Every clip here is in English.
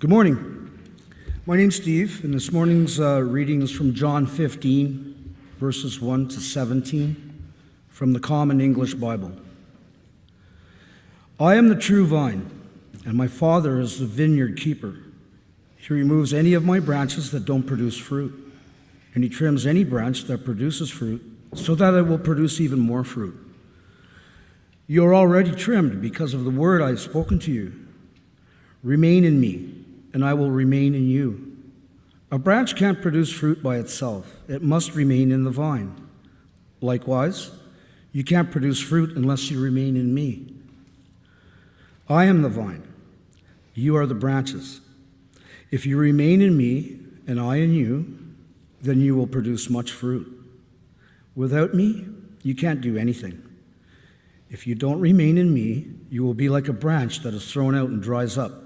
Good morning. My name's Steve, and this morning's reading is from John 15, verses 1 to 17, from the Common English Bible. I am the true vine, and my Father is the vineyard keeper. He removes any of my branches that don't produce fruit, and he trims any branch that produces fruit, so that it will produce even more fruit. You are already trimmed because of the word I have spoken to you. Remain in me, and I will remain in you. A branch can't produce fruit by itself. It must remain in the vine. Likewise, you can't produce fruit unless you remain in me. I am the vine. You are the branches. If you remain in me, and I in you, then you will produce much fruit. Without me, you can't do anything. If you don't remain in me, you will be like a branch that is thrown out and dries up.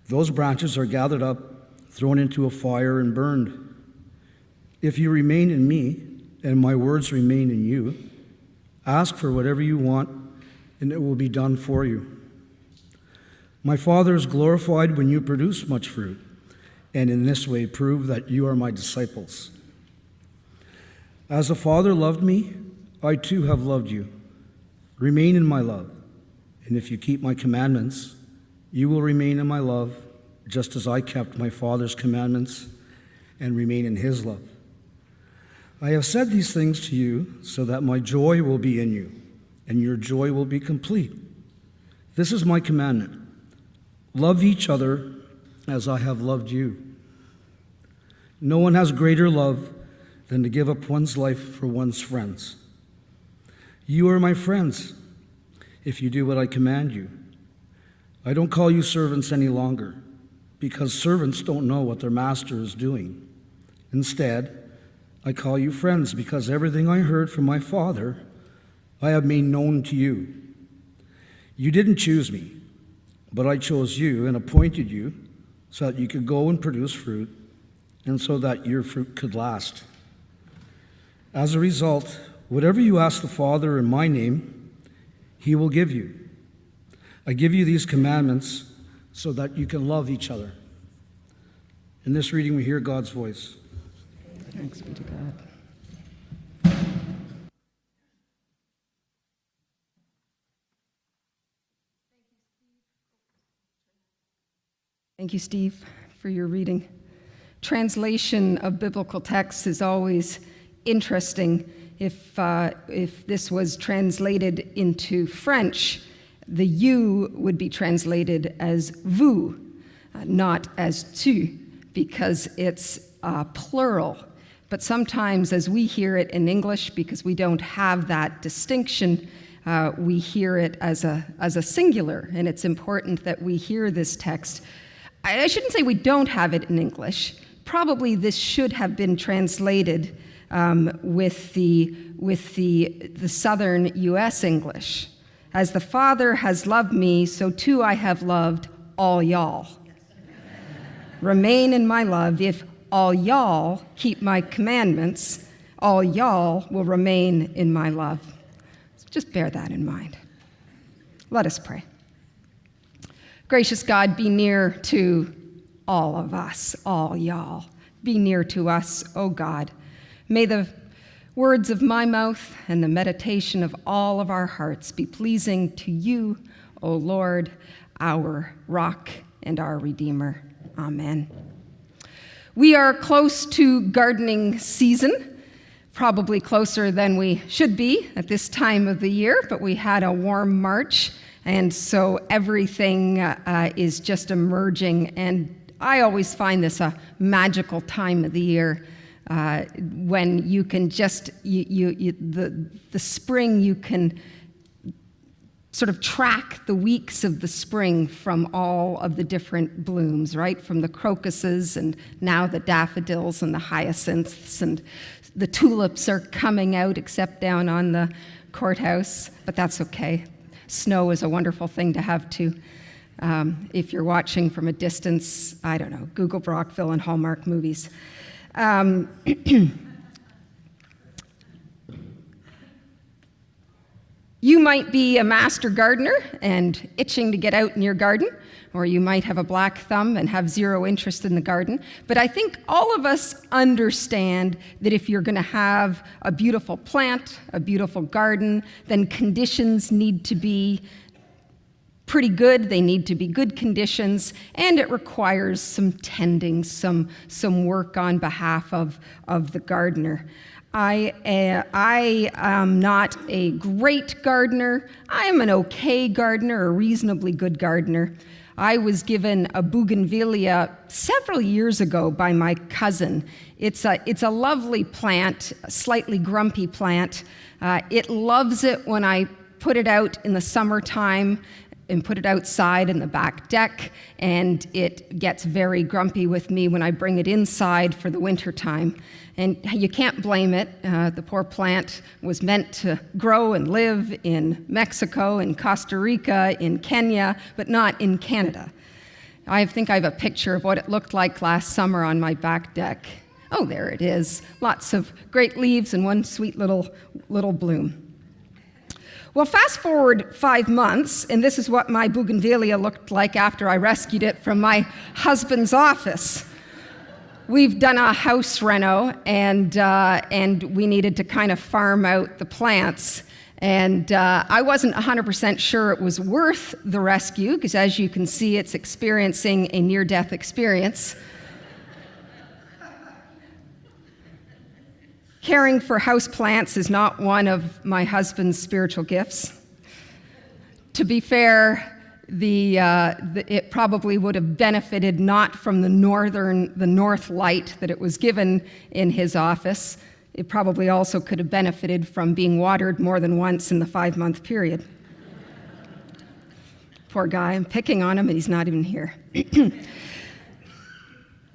Those branches are gathered up, thrown into a fire, and burned. If you remain in me, and my words remain in you, ask for whatever you want, and it will be done for you. My Father is glorified when you produce much fruit, and in this way prove that you are my disciples. As the Father loved me, I too have loved you. Remain in my love, and if you keep my commandments, you will remain in my love, just as I kept my Father's commandments and remain in his love. I have said these things to you so that my joy will be in you, and your joy will be complete. This is my commandment. Love each other as I have loved you. No one has greater love than to give up one's life for one's friends. You are my friends if you do what I command you. I don't call you servants any longer, because servants don't know what their master is doing. Instead, I call you friends because everything I heard from my Father I have made known to you. You didn't choose me, but I chose you and appointed you so that you could go and produce fruit, and so that your fruit could last. As a result, whatever you ask the Father in my name, he will give you. I give you these commandments so that you can love each other. In this reading, we hear God's voice. Thanks be to God. Thank you, Steve, for your reading. Translation of biblical texts is always interesting. If this was translated into French, the you would be translated as vous, not as tu, because it's plural. But sometimes as we hear it in English, because we don't have that distinction, we hear it as a singular, and it's important that we hear this text. I shouldn't say we don't have it in English. Probably this should have been translated with the Southern U.S. English. As the Father has loved me, so too I have loved all y'all. Remain in my love. If all y'all keep my commandments, all y'all will remain in my love. So just bear that in mind. Let us pray. Gracious God, be near to all of us, all y'all. Be near to us, O God. May the words of my mouth and the meditation of all of our hearts be pleasing to you, O Lord, our rock and our Redeemer. Amen. We are close to gardening season, probably closer than we should be at this time of the year, but we had a warm March, and so everything is just emerging, and I always find this a magical time of the year. When you can just, the spring, you can sort of track the weeks of the spring from all of the different blooms, right? From the crocuses and now the daffodils and the hyacinths, and the tulips are coming out, except down on the courthouse, but that's okay. Snow is a wonderful thing to have too. If you're watching from a distance, I don't know, Google Brockville and Hallmark movies. You might be a master gardener and itching to get out in your garden, or you might have a black thumb and have zero interest in the garden. But I think all of us understand that if you're going to have a beautiful plant, a beautiful garden, then conditions need to be pretty good. They need to be good conditions, and it requires some tending, some work on behalf of the gardener. I am not a great gardener. I am an okay gardener, a reasonably good gardener. I was given a bougainvillea several years ago by my cousin. It's a lovely plant, a slightly grumpy plant. It loves it when I put it out in the summertime and put it outside in the back deck, and it gets very grumpy with me when I bring it inside for the wintertime. And you can't blame it. The poor plant was meant to grow and live in Mexico, in Costa Rica, in Kenya, but not in Canada. I think I have a picture of what it looked like last summer on my back deck. Oh, there it is. Lots of great leaves and one sweet little bloom. Well, fast forward 5 months, and this is what my bougainvillea looked like after I rescued it from my husband's office. We've done a house reno, and we needed to kind of farm out the plants. And I wasn't 100% sure it was worth the rescue, because as you can see, it's experiencing a near-death experience. Caring for houseplants is not one of my husband's spiritual gifts. To be fair, it probably would have benefited not from the north light that it was given in his office. It probably also could have benefited from being watered more than once in the 5-month period. Poor guy, I'm picking on him and he's not even here.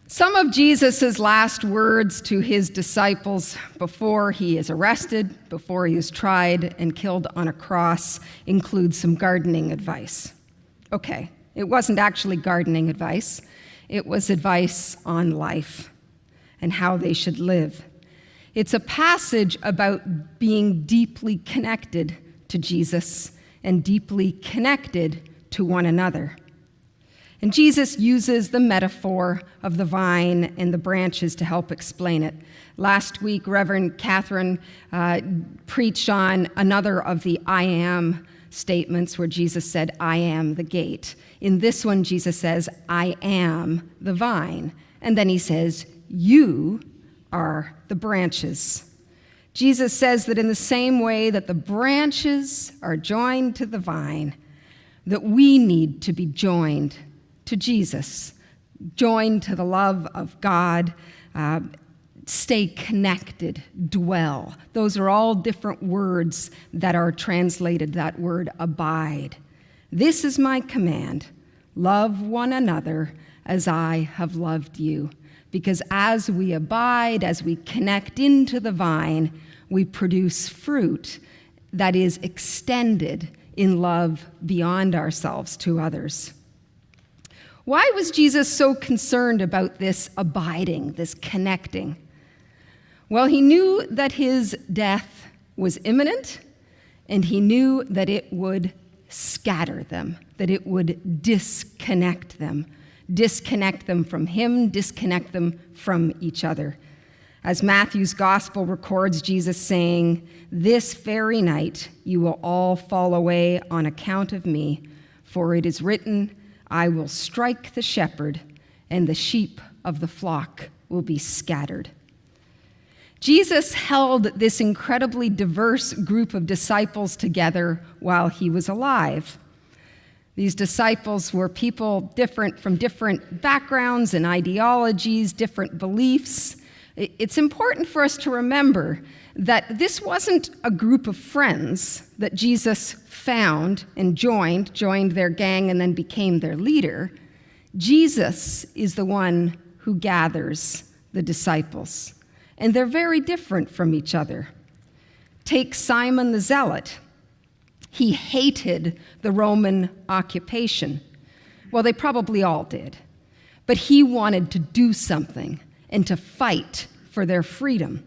Some of Jesus' last words to his disciples before he is arrested, before he is tried and killed on a cross, include some gardening advice. Okay, it wasn't actually gardening advice. It was advice on life and how they should live. It's a passage about being deeply connected to Jesus and deeply connected to one another. And Jesus uses the metaphor of the vine and the branches to help explain it. Last week, Reverend Catherine preached on another of the I am statements where Jesus said, I am the gate. In this one, Jesus says, I am the vine. And then he says, you are the branches. Jesus says that in the same way that the branches are joined to the vine, that we need to be joined to Jesus, joined to the love of God, stay connected, dwell. Those are all different words that are translated that word abide. This is my command, love one another as I have loved you. Because as we abide, as we connect into the vine, we produce fruit that is extended in love beyond ourselves to others. Why was Jesus so concerned about this abiding, this connecting? Well, he knew that his death was imminent, and he knew that it would scatter them, that it would disconnect them from him, disconnect them from each other. As Matthew's gospel records Jesus saying, this very night you will all fall away on account of me, for it is written, I will strike the shepherd, and the sheep of the flock will be scattered. Jesus held this incredibly diverse group of disciples together while he was alive. These disciples were people from different backgrounds and ideologies, different beliefs. It's important for us to remember that this wasn't a group of friends that Jesus found and joined their gang and then became their leader. Jesus is the one who gathers the disciples, and they're very different from each other. Take Simon the Zealot. He hated the Roman occupation. Well, they probably all did. But he wanted to do something and to fight for their freedom.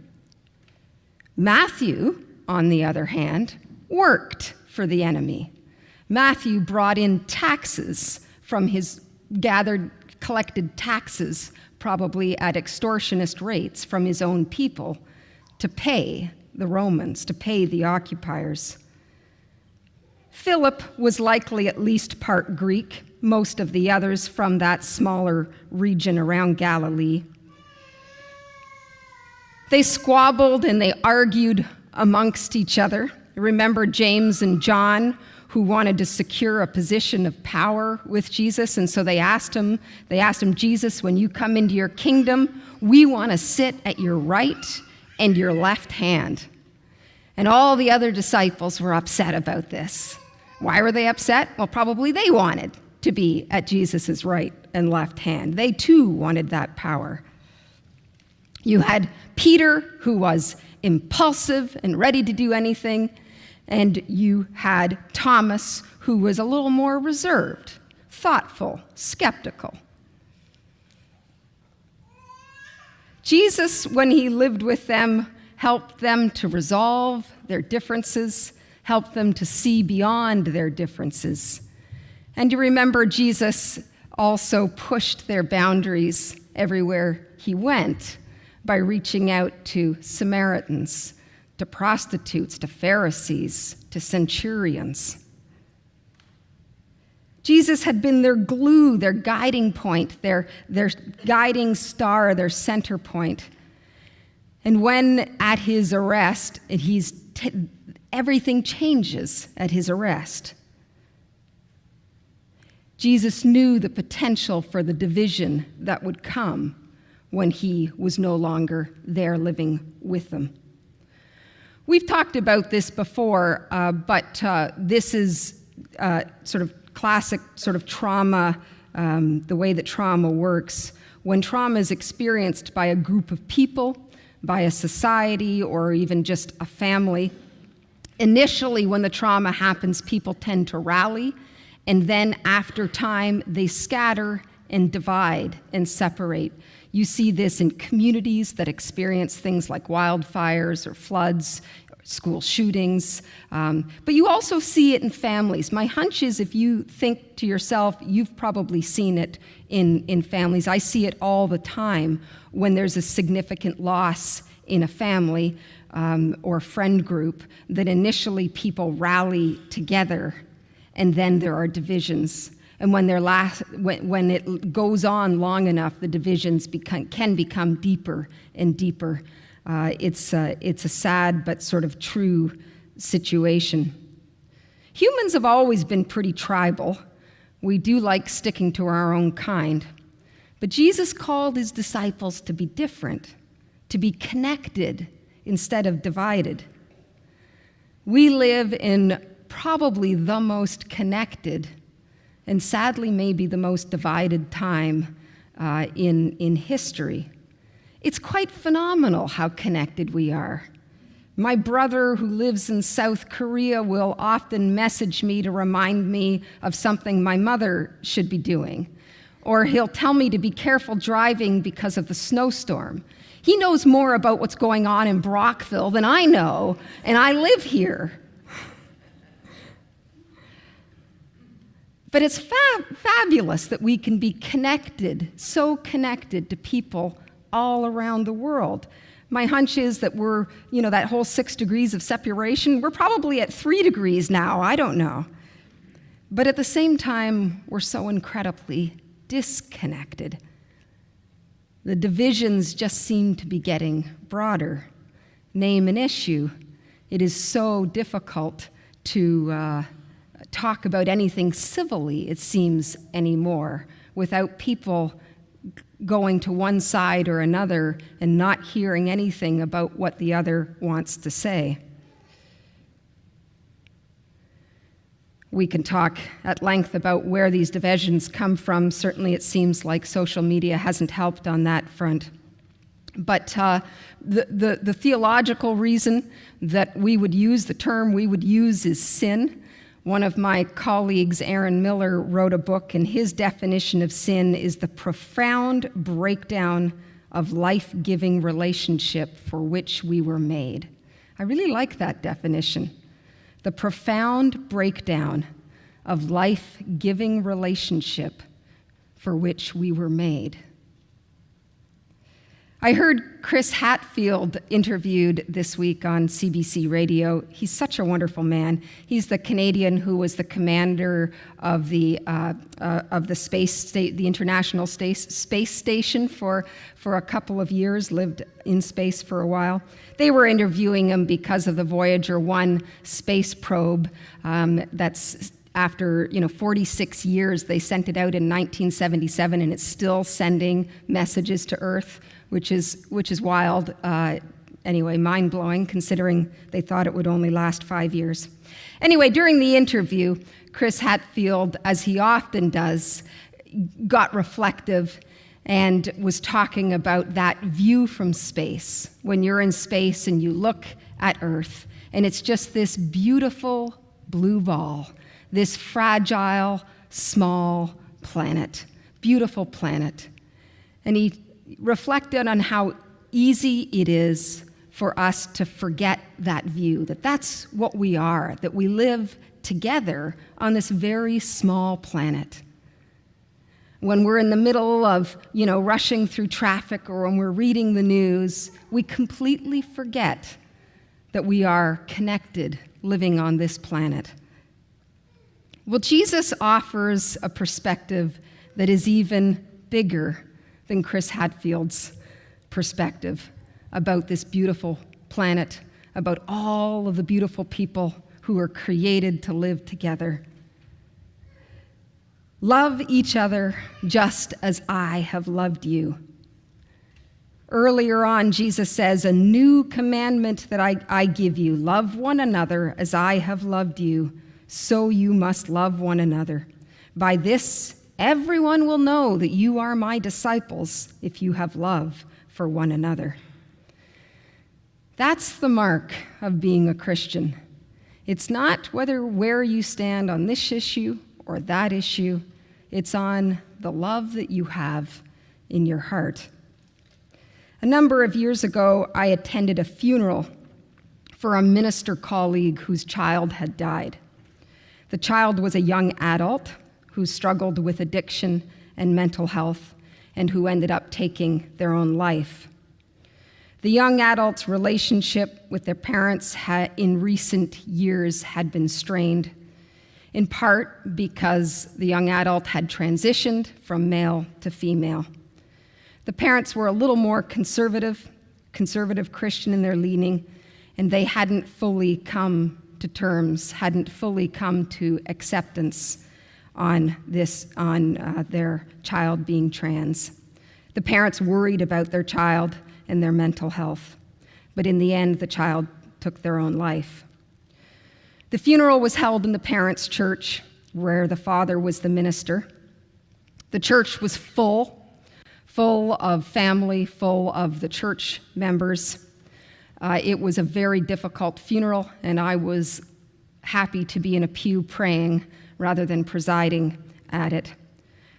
Matthew, on the other hand, worked for the enemy. Matthew brought in taxes from his collected taxes, probably at extortionist rates from his own people, to pay the Romans, to pay the occupiers. Philip was likely at least part Greek, most of the others from that smaller region around Galilee. They squabbled and they argued amongst each other. Remember James and John, who wanted to secure a position of power with Jesus, and so they asked him, Jesus, when you come into your kingdom, we want to sit at your right and your left hand. And all the other disciples were upset about this. Why were they upset? Well, probably they wanted to be at Jesus' right and left hand. They too wanted that power. You had Peter, who was impulsive and ready to do anything, and you had Thomas, who was a little more reserved, thoughtful, skeptical. Jesus, when he lived with them, helped them to resolve their differences, helped them to see beyond their differences. And you remember Jesus also pushed their boundaries everywhere he went by reaching out to Samaritans, to prostitutes, to Pharisees, to centurions. Jesus had been their glue, their guiding point, their guiding star, their center point. And when at his arrest, everything changes at his arrest. Jesus knew the potential for the division that would come when he was no longer there living with them. We've talked about this before, but this is sort of classic sort of trauma, the way that trauma works. When trauma is experienced by a group of people, by a society, or even just a family, initially when the trauma happens, people tend to rally, and then after time, they scatter and divide and separate. You see this in communities that experience things like wildfires or floods, school shootings, but you also see it in families. My hunch is if you think to yourself, you've probably seen it in families. I see it all the time when there's a significant loss in a family or friend group, that initially people rally together and then there are divisions. And when it goes on long enough, the divisions can become deeper and deeper. It's a sad but sort of true situation. Humans have always been pretty tribal. We do like sticking to our own kind. But Jesus called his disciples to be different, to be connected instead of divided. We live in probably the most connected and sadly maybe the most divided time in history. It's quite phenomenal how connected we are. My brother, who lives in South Korea, will often message me to remind me of something my mother should be doing. Or he'll tell me to be careful driving because of the snowstorm. He knows more about what's going on in Brockville than I know, and I live here. But it's fabulous that we can be connected, so connected to people all around the world. My hunch is that we're, that whole 6 degrees of separation, we're probably at 3 degrees now, I don't know. But at the same time, we're so incredibly disconnected. The divisions just seem to be getting broader. Name an issue. It is so difficult to talk about anything civilly, it seems, anymore, without people going to one side or another and not hearing anything about what the other wants to say. We can talk at length about where these divisions come from. Certainly it seems like social media hasn't helped on that front. But the theological reason that we would use the term we would use is sin. One of my colleagues, Aaron Miller, wrote a book, and his definition of sin is the profound breakdown of life-giving relationship for which we were made. I really like that definition. the profound breakdown of life-giving relationship for which we were made. I heard Chris Hadfield interviewed this week on CBC Radio. He's such a wonderful man. He's the Canadian who was the commander of the International Space Station for a couple of years, lived in space for a while. They were interviewing him because of the Voyager 1 space probe that's after 46 years. They sent it out in 1977, and it's still sending messages to Earth, which is wild. Anyway, mind-blowing, considering they thought it would only last 5 years. Anyway, during the interview, Chris Hadfield, as he often does, got reflective and was talking about that view from space. When you're in space and you look at Earth, and it's just this beautiful blue ball, this fragile, small planet, beautiful planet. And he reflected on how easy it is for us to forget that view, that that's what we are, that we live together on this very small planet. When we're in the middle of, rushing through traffic, or when we're reading the news, we completely forget that we are connected, living on this planet. Well, Jesus offers a perspective that is even bigger than Chris Hadfield's perspective about this beautiful planet, about all of the beautiful people who are created to live together. Love each other just as I have loved you. Earlier on, Jesus says, a new commandment that I give you, love one another as I have loved you, so you must love one another. By this, everyone will know that you are my disciples if you have love for one another. That's the mark of being a Christian. It's not where you stand on this issue or that issue. It's on the love that you have in your heart. A number of years ago, I attended a funeral for a minister colleague whose child had died. The child was a young adult who struggled with addiction and mental health, and who ended up taking their own life. The young adult's relationship with their parents in recent years had been strained, in part because the young adult had transitioned from male to female. The parents were a little more conservative Christian in their leaning, and they hadn't fully come to terms, hadn't fully come to acceptance on their child being trans. The parents worried about their child and their mental health, but in the end, the child took their own life. The funeral was held in the parents' church, where the father was the minister. The church was full of family, full of the church members. It was a very difficult funeral, and I was happy to be in a pew praying rather than presiding at it.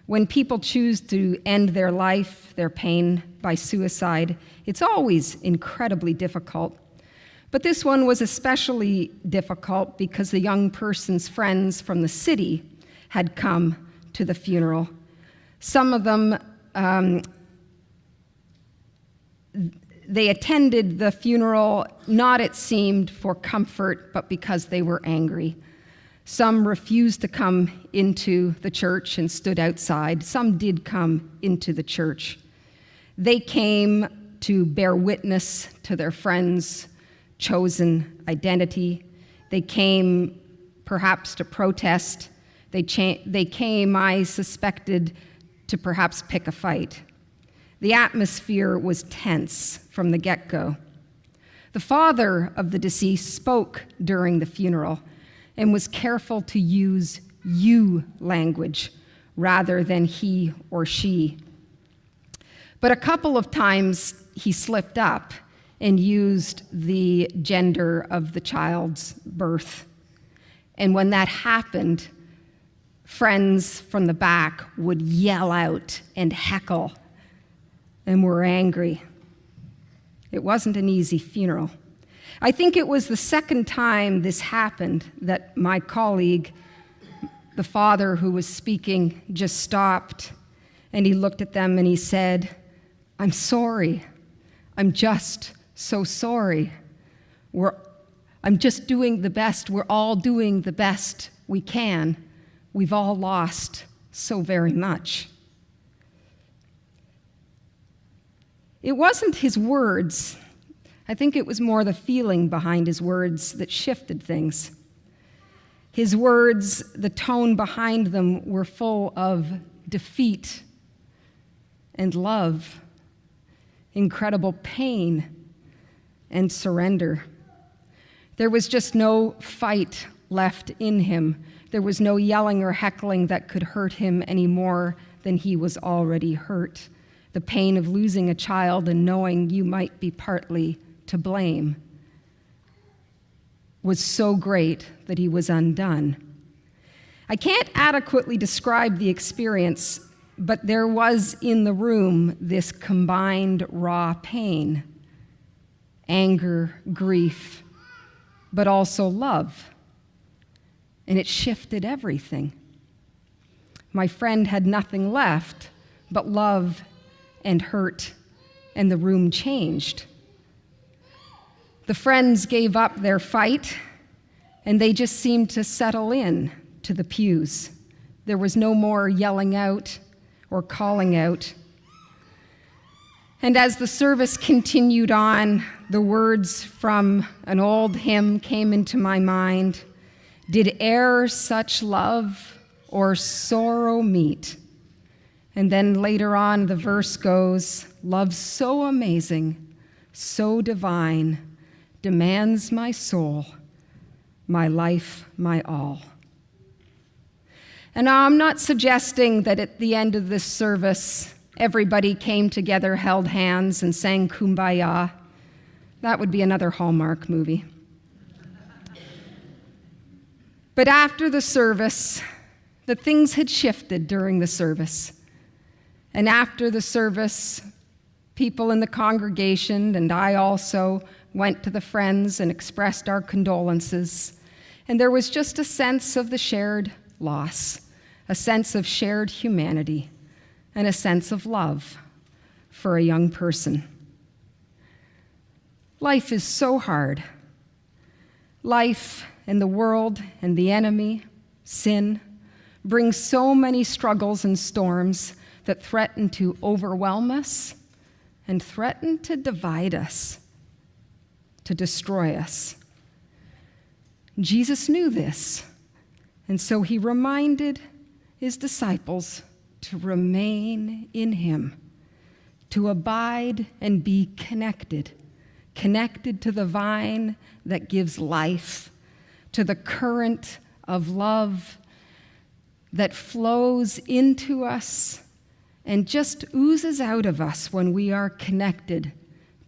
When people choose to end their life, their pain, by suicide, it's always incredibly difficult. But this one was especially difficult because the young person's friends from the city had come to the funeral. Some of them, they attended the funeral, not, it seemed, for comfort, but because they were angry. Some refused to come into the church and stood outside. Some did come into the church. They came to bear witness to their friends' chosen identity. They came perhaps to protest. They came, I suspected, to perhaps pick a fight. The atmosphere was tense from the get-go. The father of the deceased spoke during the funeral and was careful to use you language rather than he or she. But a couple of times he slipped up and used the gender of the child's birth. And when that happened, friends from the back would yell out and heckle and were angry. It wasn't an easy funeral. I think it was the second time this happened that my colleague, the father who was speaking, just stopped, and he looked at them and he said, "I'm sorry. I'm just so sorry. I'm just doing the best. We're all doing the best we can. We've all lost so very much." It wasn't his words. I think it was more the feeling behind his words that shifted things. His words, the tone behind them, were full of defeat and love, incredible pain and surrender. There was just no fight left in him. There was no yelling or heckling that could hurt him any more than he was already hurt. The pain of losing a child and knowing you might be partly to blame was so great that he was undone. I can't adequately describe the experience, but there was in the room this combined raw pain, anger, grief, but also love. And it shifted everything. My friend had nothing left but love and hurt, and the room changed. The friends gave up their fight, and they just seemed to settle in to the pews. There was no more yelling out or calling out. And as the service continued on, the words from an old hymn came into my mind. Did e'er such love or sorrow meet? And then later on, the verse goes, love so amazing, so divine, demands my soul, my life, my all. And now I'm not suggesting that at the end of this service, everybody came together, held hands, and sang Kumbaya. That would be another Hallmark movie. But after the service, the things had shifted during the service. And after the service, people in the congregation and I also went to the friends and expressed our condolences. And there was just a sense of the shared loss, a sense of shared humanity, and a sense of love for a young person. Life is so hard. Life and the world and the enemy, sin, bring so many struggles and storms that threaten to overwhelm us and threaten to divide us, to destroy us. Jesus knew this, and so he reminded his disciples to remain in him, to abide and be connected to the vine that gives life, to the current of love that flows into us and just oozes out of us when we are connected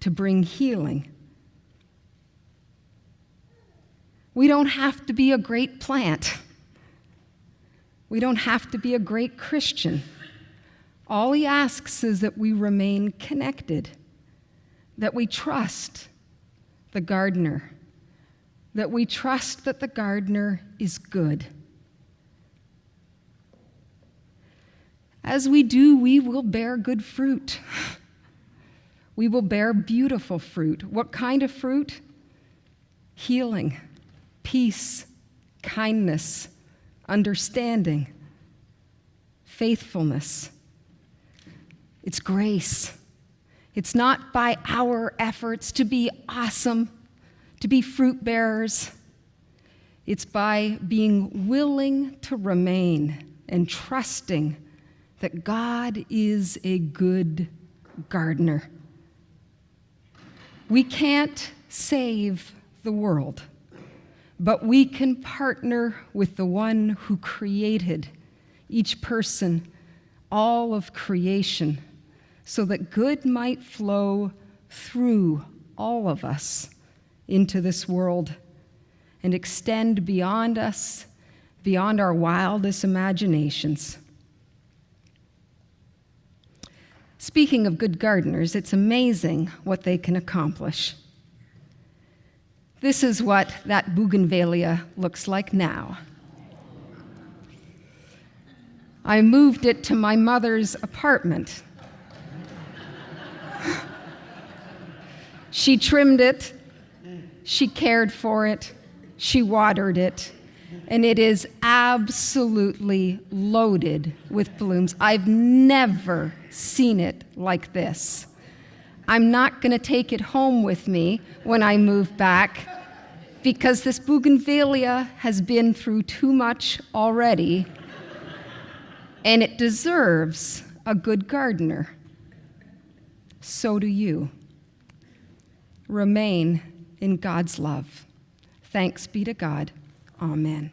to bring healing. We don't have to be a great plant. We don't have to be a great Christian. All he asks is that we remain connected, that we trust the gardener, that we trust that the gardener is good. As we do, we will bear good fruit. We will bear beautiful fruit. What kind of fruit? Healing, peace, kindness, understanding, faithfulness. It's grace. It's not by our efforts to be awesome, to be fruit bearers. It's by being willing to remain and trusting that God is a good gardener. We can't save the world, but we can partner with the one who created each person, all of creation, so that good might flow through all of us into this world and extend beyond us, beyond our wildest imaginations. Speaking of good gardeners, it's amazing what they can accomplish. This is what that bougainvillea looks like now. I moved it to my mother's apartment. She trimmed it, she cared for it, she watered it, and it is absolutely loaded with blooms. I've never seen it like this. I'm not going to take it home with me when I move back because this bougainvillea has been through too much already, and it deserves a good gardener. So do you. Remain in God's love. Thanks be to God. Amen.